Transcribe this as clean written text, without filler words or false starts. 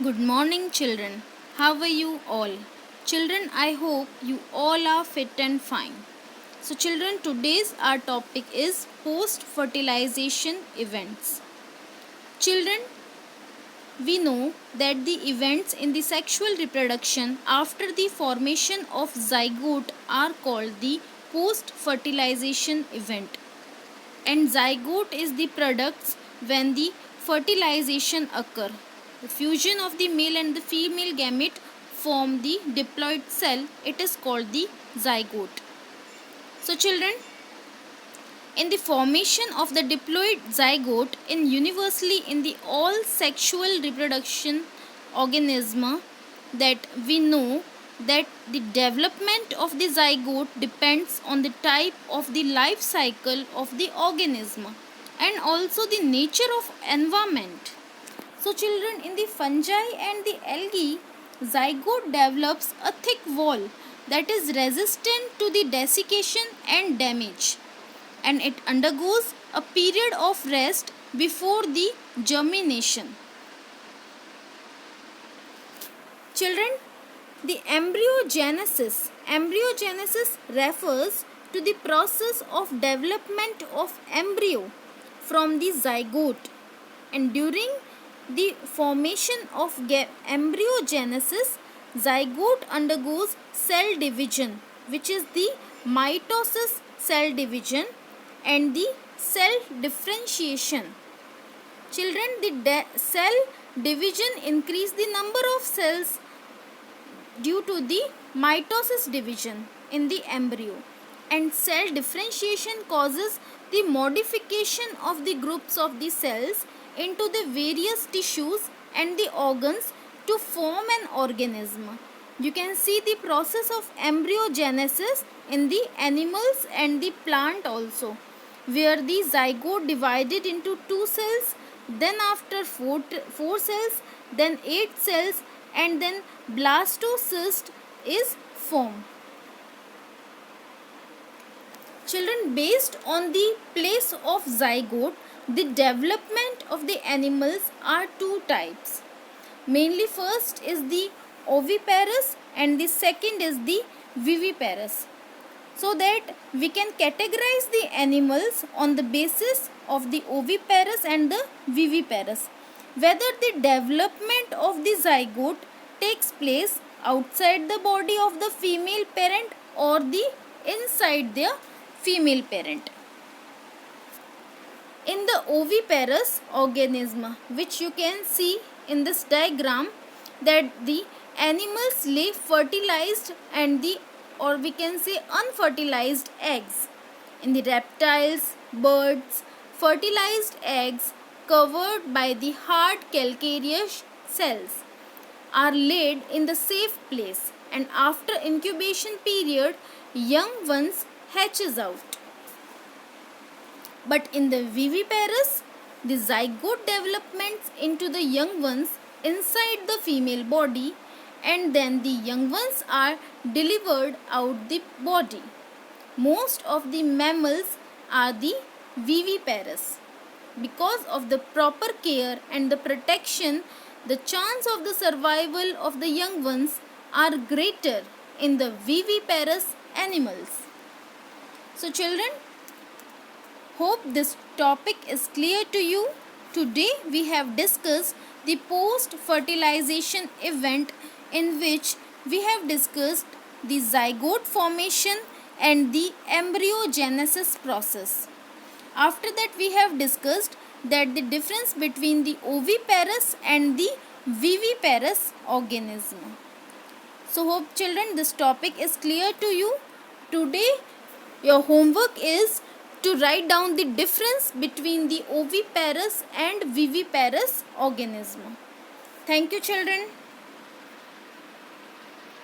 Good morning, children. How are you all? Children, I hope you all are fit and fine. So, children, today's our topic is post fertilization events. Children, we know that the events in the sexual reproduction after the formation of zygote are called the post fertilization event. And zygote is the products when the fertilization occur. The fusion of the male and the female gamete form the diploid cell. It is called the zygote. So children, in the formation of the diploid zygote in universally in the all sexual reproduction organism, that we know that the development of the zygote depends on the type of the life cycle of the organism and also the nature of environment. So children, in the fungi and the algae, zygote develops a thick wall that is resistant to the desiccation and damage, and it undergoes a period of rest before the germination. Children, the embryogenesis refers to the process of development of embryo from the zygote, and during the formation of embryogenesis, zygote undergoes cell division, which is the mitosis cell division, and the cell differentiation. Children, the cell division increase the number of cells due to the mitosis division in the embryo, and cell differentiation causes the modification of the groups of the cells into the various tissues and the organs to form an organism. You can see the process of embryogenesis in the animals and the plant also, where the zygote divided into 2 cells, then after 4 cells, then 8 cells, and then blastocyst is formed. Children, based on the place of zygote, the development of the animals are 2 types. Mainly first is the oviparous and the second is the viviparous. So that we can categorize the animals on the basis of the oviparous and the viviparous. Whether the development of the zygote takes place outside the body of the female parent or the inside the female parent. In the oviparous organism, which you can see in this diagram, that the animals lay fertilized and the, or we can say, unfertilized eggs. In the reptiles, birds, fertilized eggs covered by the hard calcareous cells are laid in the safe place, and after incubation period, young ones hatches out. But in the viviparous, the zygote developments into the young ones inside the female body, and then the young ones are delivered out the body. Most of the mammals are the viviparous. Because of the proper care and the protection, the chance of the survival of the young ones are greater in the viviparous animals. So children, hope this topic is clear to you. Today we have discussed the post-fertilization event, in which we have discussed the zygote formation and the embryogenesis process. After that we have discussed that the difference between the oviparous and the viviparous organism. So hope children this topic is clear to you. Today your homework is to write down the difference between the oviparous and viviparous organism. Thank you children.